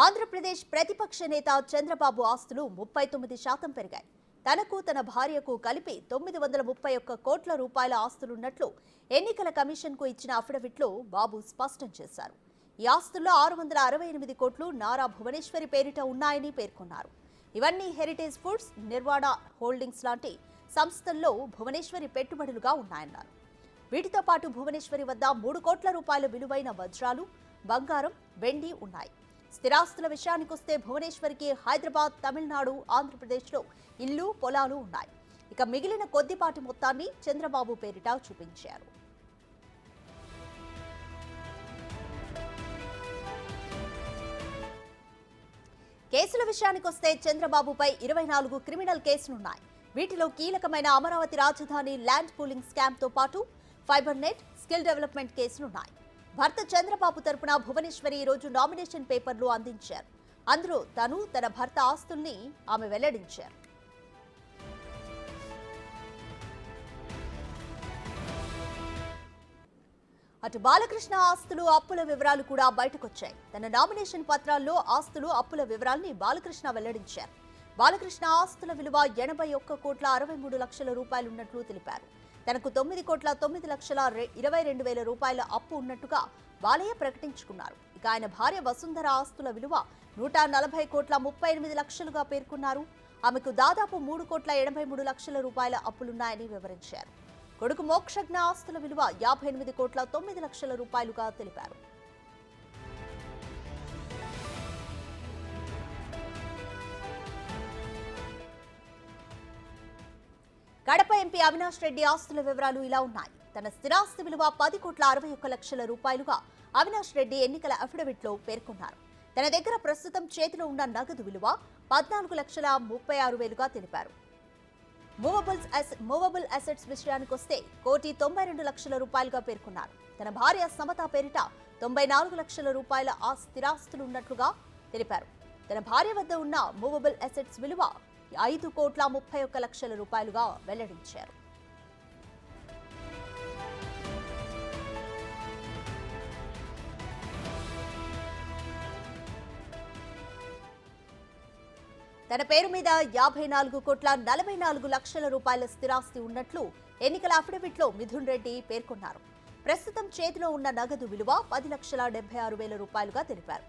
ఆంధ్రప్రదేశ్ ప్రతిపక్ష నేత చంద్రబాబు ఆస్తులు 39% పెరిగాయి. తనకు తన భార్యకు కలిపి 931 కోట్ల రూపాయల ఆస్తులున్నట్లు ఎన్నికల కమిషన్కు ఇచ్చిన అఫిడవిట్లో బాబు స్పష్టం చేశారు. ఈ ఆస్తుల్లో 668 కోట్లు నారా భువనేశ్వరి పేరిట ఉన్నాయని పేర్కొన్నారు. ఇవన్నీ హెరిటేజ్ ఫుడ్స్, నిర్వాణ హోల్డింగ్స్ లాంటి సంస్థల్లో భువనేశ్వరి పెట్టుబడులుగా ఉన్నాయన్నారు. వీటితో పాటు భువనేశ్వరి వద్ద 3 కోట్ల రూపాయల విలువైన వజ్రాలు, బంగారం, వెండి ఉన్నాయి. స్థిరాస్తుల విషయానికొస్తే భువనేశ్వరికి హైదరాబాద్, తమిళనాడు, ఆంధ్రప్రదేశ్లో ఇల్లు, పొలాలు ఉన్నాయి. ఇక మిగిలిన కొద్దిపాటి మొత్తాన్ని చంద్రబాబు పేరిట చూపించారు. కేసుల విషయానికొస్తే చంద్రబాబుపై 24 క్రిమినల్ కేసులున్నాయి. వీటిలో కీలకమైన అమరావతి రాజధాని ల్యాండ్ పూలింగ్ స్కామ్తో పాటు ఫైబర్ నెట్, స్కిల్ డెవలప్మెంట్ కేసులున్నాయి. భర్త చంద్రబాబు తరపున భువనేశ్వరి ఈ రోజు నామినేషన్ పేపర్లు అందించారు. అందులో తన భర్త ఆస్తుల్ని ఆమె వెల్లడించారు. అటు బాలకృష్ణ ఆస్తులు, అప్పుల వివరాలు కూడా బయటకొచ్చాయి. తన నామినేషన్ పత్రాల్లో ఆస్తులు, అప్పుల వివరాల్ని బాలకృష్ణ వెల్లడించారు. బాలకృష్ణ ఆస్తుల విలువ 81 కోట్ల 63 లక్షల రూపాయలున్నట్లు తెలిపారు. తనకు 9 కోట్ల 9 లక్షల 22 వేల రూపాయల అప్పు ఉన్నట్టుగా బాలయ్య ప్రకటించుకున్నారు. ఇక ఆయన భార్య వసుంధర ఆస్తుల విలువ 140 కోట్ల 38 లక్షలుగా పేర్కొన్నారు. ఆమెకు దాదాపు 3 కోట్ల 83 లక్షల రూపాయల అప్పులున్నాయని వివరించారు. కొడుకు మోక్షజ్ఞ ఆస్తుల విలువ 58 కోట్ల 9 లక్షల రూపాయలుగా తెలిపారు. కడప ఎంపీ అవినాష్ రెడ్డి ఆస్తుల వివరాలు ఇలా ఉన్నాయి. తన స్థిరాస్తి విలువ 10 కోట్ల 61 లక్షల రూపాయలుగా అవినాష్ రెడ్డి ఎన్నికల అఫిడవిట్లో పేర్కొన్నారు. తన దగ్గర ప్రస్తుతం చేతిలో ఉన్న నగదు విలువ 14 లక్షల 36 వేలుగా తెలిపారు. మూవబుల్ అసెట్స్ విషయానికొస్తే 1,92 లక్షల రూపాయలుగా పేర్కొన్నారు. తన భార్య సమత పేరిట 94 లక్షల రూపాయల స్థిరాస్తులు ఉన్నట్లుగా తెలిపారు. తన భార్య వద్ద ఉన్న మూవబుల్ అసెట్స్ విలువ 5 కోట్ల 31 లక్షల రూపాయలుగా వెల్లడించారు. తన పేరు మీద 54 కోట్ల 44 లక్షల రూపాయల స్థిరాస్తి ఉన్నట్లు ఎన్నికల అఫిడవిట్లో మిథున్ రెడ్డి పేర్కొన్నారు. ప్రస్తుతం చేతిలో ఉన్న నగదు విలువ 10 లక్షల 76 వేల రూపాయలుగా తెలిపారు.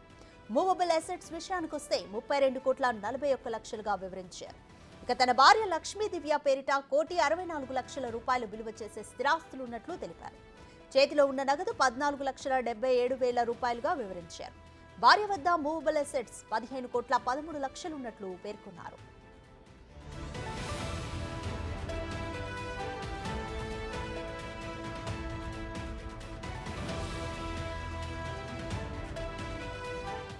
మూవబుల్ అసెట్స్ విషయానికొస్తే 32 కోట్ల 41 లక్షలుగా వివరించారు. ఇక తన భార్య లక్ష్మీ దివ్య పేరిట 1,64 లక్షల రూపాయలు విలువ చేసే స్థిరాస్తులున్నట్లు తెలిపారు. చేతిలో ఉన్న నగదు 14 లక్షల 77 వేల రూపాయలుగా వివరించారు. భార్య వద్ద మూవబుల్ అసెట్స్ 15 కోట్ల 13 లక్షలున్నట్లు పేర్కొన్నారు.